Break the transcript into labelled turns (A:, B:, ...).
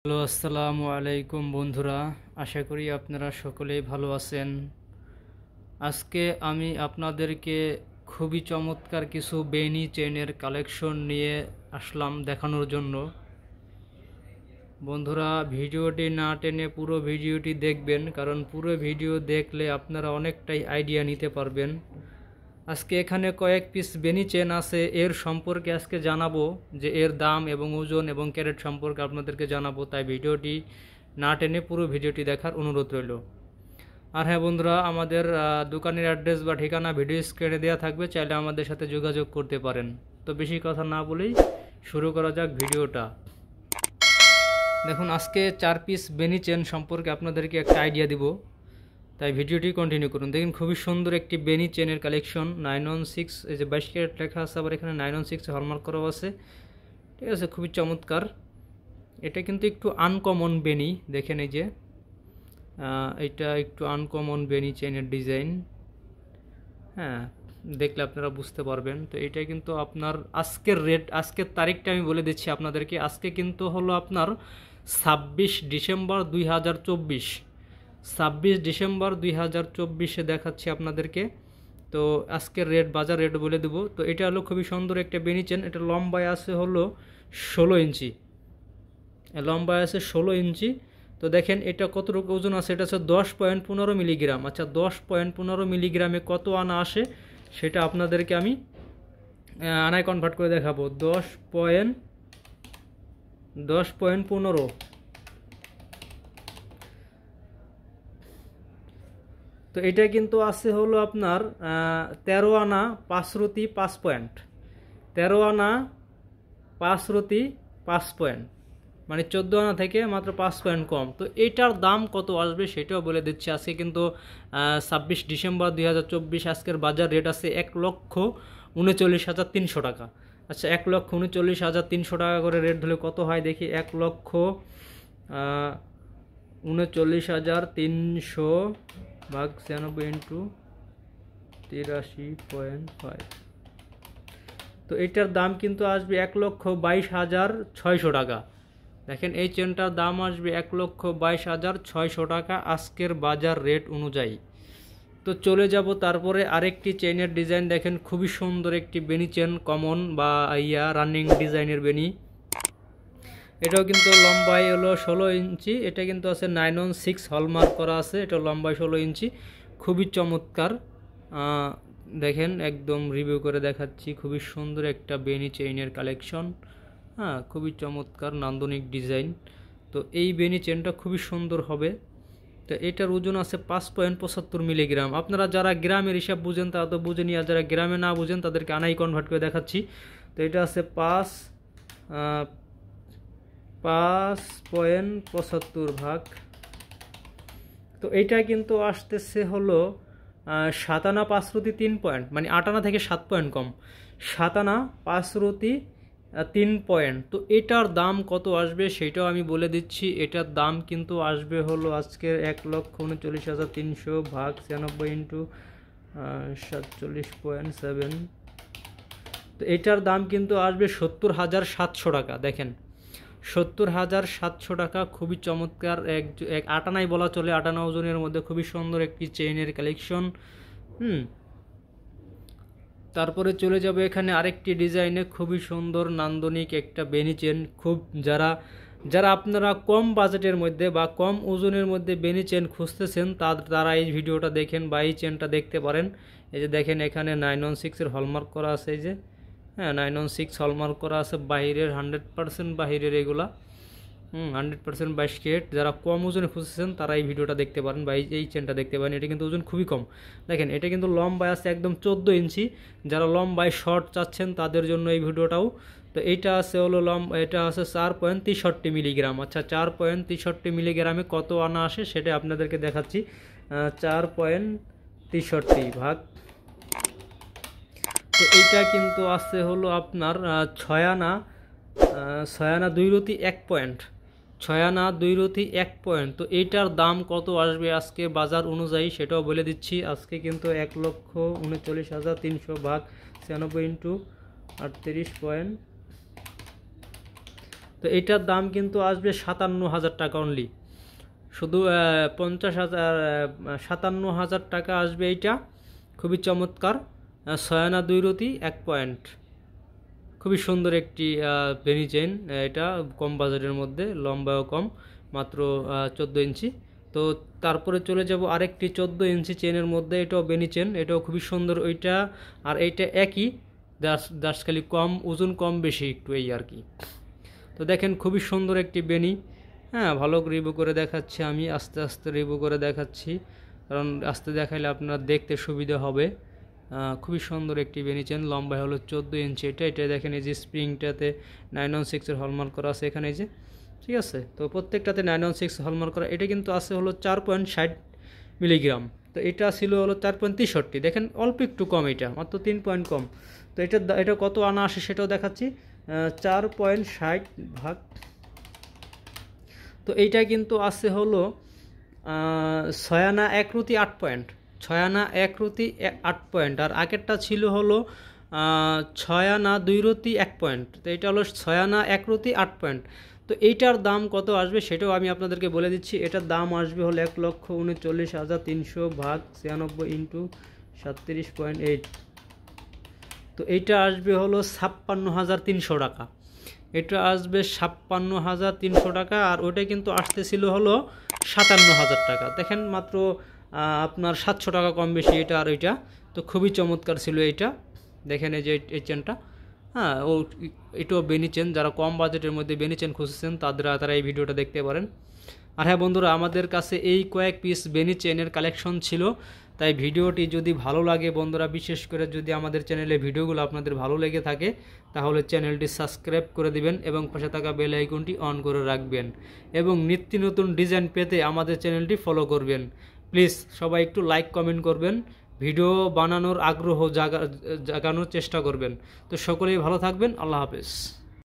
A: Hello, আসসালামু আলাইকুম বন্ধুরা। আশা করি আপনারা সকলেই ভালো আছেন। আজকে আমি আপনাদেরকে খুবই চমৎকার কিছু বেনি চেনের কালেকশন নিয়ে আসলাম দেখানোর জন্য। বন্ধুরা, ভিডিওটি না টেনে পুরো ভিডিওটি দেখবেন, কারণ পুরো ভিডিও দেখলে আপনারা অনেকটাই আইডিয়া নিতে পারবেন। আজকে এখানে কয়েক পিস বেনি চেন আছে, এর সম্পর্কে আজকে জানাবো, যে এর দাম এবং ওজন এবং ক্যারেট সম্পর্কে আপনাদেরকে জানাবো। তাই ভিডিওটি না টেনে পুরো ভিডিওটি দেখার অনুরোধ রইল। আর হ্যাঁ বন্ধুরা, আমাদের দোকানের অ্যাড্রেস বা ঠিকানা ভিডিও স্ক্রিনে দেওয়া থাকবে, চাইলে আমাদের সাথে যোগাযোগ করতে পারেন। তো বেশি কথা না বলেই শুরু করা যাক ভিডিওটা। দেখুন, আজকে 4 পিস বেনি চেন সম্পর্কে আপনাদেরকে একটা আইডিয়া দিব, তাই ভিডিওটি কন্টিনিউ করুন। দেখুন, খুবই সুন্দর একটি বেনি চেনের কালেকশন। 916, এই যে 22 ক্যারেট লেখা আছে, আবার এখানে 916 হলমার্ক করাও আছে। ঠিক আছে, খুবই চমৎকার। এটা কিন্তু একটু আনকমন বেনি, দেখেন এই যে এটা একটু আনকমন বেনি চেনের ডিজাইন। হ্যাঁ, দেখলে আপনারা বুঝতে পারবেন। তো এটা কিন্তু আপনার আজকের রেট, আজকের তারিখটা আমি বলে দিচ্ছি আপনাদেরকে। আজকে কিন্তু হলো আপনার 26 ডিসেম্বর 2024। 26 ডিসেম্বর 2024-এ দেখাচ্ছি আপনাদেরকে। তো আজকের রেট, বাজার রেট বলে দেবো। তো এটা হলো খুবই সুন্দর একটা বেনি চেন। এটা লম্বায় আছে হলো 16 ইঞ্চি, লম্বায় আছে 16 ইঞ্চি। তো দেখেন এটা কতটুকু ওজন আছে, এটা হচ্ছে 10.15 মিলিগ্রাম। আচ্ছা, 10.15 মিলিগ্রামে কত আনা আসে সেটা আপনাদেরকে আমি আনায় কনভার্ট করে দেখাবো। 10.15। তো এটা কিন্তু আছে হলো আপনার 13 আনা 5 রতি 5 পয়েন্ট। 13 আনা 5 রতি 5 পয়েন্ট, মানে 14 আনা থেকে মাত্র 5 পয়েন্ট কম। তো এটার দাম কত আসবে সেটাও বলে দিচ্ছি। আজকে কিন্তু 26 ডিসেম্বর 2024, আজকের বাজার রেট আছে 1,39,300 টাকা। আচ্ছা, 1,39,300 টাকা করে রেট হলে কত হয় দেখি। 1,39,300 ভাগ 96 ইন্টু 83.5। তো এটার দাম কিন্তু আসবে 1,22,600 টাকা। দেখেন, এই চেনটার দাম আসবে 1,22,600 টাকা আজকের বাজার রেট অনুযায়ী। তো চলে যাব তারপরে আরেকটি চেনের ডিজাইন। দেখেন, খুবই সুন্দর একটি বেনি চেন, কমন বা রানিং ডিজাইনের বেনি। এটাও কিন্তু লম্বাই হলো 16 ইঞ্চি। এটা কিন্তু আছে 916 হলমার্ক করা আছে। এটা লম্বাই 16 ইঞ্চি, খুবই চমৎকার। দেখেন, একদম রিভিউ করে দেখাচ্ছি। খুবই সুন্দর একটা বেনি চেইনের কালেকশন। হ্যাঁ, খুবই চমৎকার নান্দনিক ডিজাইন। তো এই বেনি চেনটা খুবই সুন্দর হবে। তো এটার ওজন আছে 5.75 মিলিগ্রাম। আপনারা যারা গ্রামের হিসাব বুঝেন তারা তো বুঝে নিয়ে, আর যারা গ্রামে না বুঝেন তাদেরকে আনাই কনভার্ট করে দেখাচ্ছি। তো এটা আছে 5.75 ভাগ। তো এইটা কিন্তু আসতেছে হলো 7 আনা 5 রতি 3 পয়েন্ট, মানে 8 আনা থেকে 7 পয়েন্ট কম। 7 আনা 5 রতি 3 পয়েন্ট। তো এটার দাম কত আসবে সেটাও আমি বলে দিচ্ছি। এটার দাম কিন্তু আসবে হলো আজকের 1,39,300 ভাগ 96 ইন্টু 47.7। তো এটার দাম কিন্তু আসবে 70,700 টাকা। দেখেন, 70,700 টাকা। খুবই চমৎকার এক আটানাই বলা চলে, আটানা ওজনের মধ্যে খুবই সুন্দর একটি চেইনের কালেকশন। তারপরে চলে যাবে এখানে আরেকটি ডিজাইনে, খুবই সুন্দর নান্দনিক একটা বেনি চেন। খুব যারা আপনারা কম বাজেটের মধ্যে বা কম ওজনের মধ্যে বেনি চেন খুঁজতেছেন তারা এই ভিডিওটা দেখেন বা এই চেনটা দেখতে পারেন। এই যে দেখেন, এখানে 916-এর হলমার্ক করা আছে। এই যে 916 হলমার্ক করা আছে, বাহিরের 100% বাহিরের এগুলা। 100% 22 ক্যারেট। যারা কম ওজনে খুঁজছেন তারা এই ভিডিওটা দেখতে পারেন বা এই চেনটা দেখতে পারেন। এটা কিন্তু ওজন খুবই কম। দেখেন, এটা কিন্তু লম্বায় আছে একদম 14 ইঞ্চি। যারা লম্বায় শর্ট চাচ্ছেন তাদের জন্য এই ভিডিওটাও। তো এইটা আছে হলো এটা আছে 4.63 মিলিগ্রাম। আচ্ছা, 4.63 মিলিগ্রামে কত আনা আসে সেটা আপনাদেরকে দেখাচ্ছি। 4.63 ভাগ। তো এইটা কিন্তু আছে হলো আপনার 6 আনা 2 রতি 1 পয়েন্ট। 6 আনা 2 রতি 1 পয়েন্ট। তো এইটার দাম কত আসবে আজকে বাজার অনুযায়ী সেটাও বলে দিচ্ছি। আজকে কিন্তু 1,39,300 ভাগ 96 ইন্টু 38. তো এটার দাম কিন্তু আসবে 57,000 টাকা অনলি, শুধু 57,000 টাকা আসবে এইটা। খুবই চমৎকার, 6 আনা 2 রতি 1 পয়েন্ট, খুবই সুন্দর একটি বেনি চেন। এটা কম বাজেটের মধ্যে, লম্বাও কম, মাত্র 14 ইঞ্চি। তো তারপরে চলে যাব আরেকটি 14 ইঞ্চি চেনের মধ্যে, এটাও বেনি চেন, এটাও খুবই সুন্দর। ওইটা আর এইটা একই, দাস খালি কম ওজন, কম বেশি একটু, এই আর কি। তো দেখেন খুবই সুন্দর একটি বেনি। হ্যাঁ, ভালো রিভিউ করে দেখাচ্ছি আমি, আস্তে আস্তে রিভিউ করে দেখাচ্ছি, কারণ আস্তে দেখাইলে আপনার দেখতে সুবিধা হবে। খুবই সুন্দর একটি বেনি চেন, লম্বা হলো 14 ইঞ্চি। এটা দেখেন এই যে স্প্রিংটাতে 916-এর হলমার্ক করা আছে এখানে, এই যে, ঠিক আছে। তো প্রত্যেকটাতে 916 হলমার্ক করা। এটা কিন্তু আছে হলো 4.60 মিলিগ্রাম। তো এটা ছিল হলো 4.63, দেখেন অল্প একটু কম, এটা মাত্র 3 পয়েন্ট কম। তো এটা কত আনা আসে সেটাও দেখাচ্ছি, 4.60 ভাগ। তো এইটা কিন্তু আছে হলো 6 আনা 1 রতি 8 পয়েন্ট, 6 আনা 1 রতি 8 পয়েন্ট। আর আগেরটা ছিল হলো 6 আনা 2 রতি 1 পয়েন্ট। তো এটা হলো 6 আনা 1 রতি 8 পয়েন্ট। তো এইটার দাম কত আসবে সেটাও আমি আপনাদেরকে বলে দিচ্ছি। এটার দাম আসবে হলো 1,39,300 ভাগ 96 ইন্টু 37.8। তো এইটা আসবে হলো 56,300 টাকা। এটা আসবে 56,300 টাকা। আর ওটা কিন্তু আসতেছিল হলো 57,000 টাকা। দেখেন মাত্র আপনার 700 টাকা কম বেশি এটা আর ওইটা। তো খুবই চমৎকার ছিল এইটা, দেখেন এই যে এই চেনটা। হ্যাঁ, এটাও বেনি চেন, যারা কম বাজেটের মধ্যে বেনি চেন খুঁজছেন তারা এই ভিডিওটা দেখতে পারেন। আর হ্যাঁ বন্ধুরা, আমাদের কাছে এই কয়েক পিস বেনি চেনের কালেকশন ছিল, তাই ভিডিওটি যদি ভালো লাগে বন্ধুরা, বিশেষ করে যদি আমাদের চ্যানেলে ভিডিওগুলো আপনাদের ভালো লেগে থাকে, তাহলে চ্যানেলটি সাবস্ক্রাইব করে দিবেন এবং পাশে থাকা বেল আইকনটি অন করে রাখবেন, এবং নিত্য নতুন ডিজাইন পেতে আমাদের চ্যানেলটি ফলো করবেন। প্লিজ সবাই একটু লাইক কমেন্ট করবেন, ভিডিও বানানোর আগ্রহ জাগানোর চেষ্টা করবেন। তো সকলেই ভালো থাকবেন, আল্লাহ হাফেজ।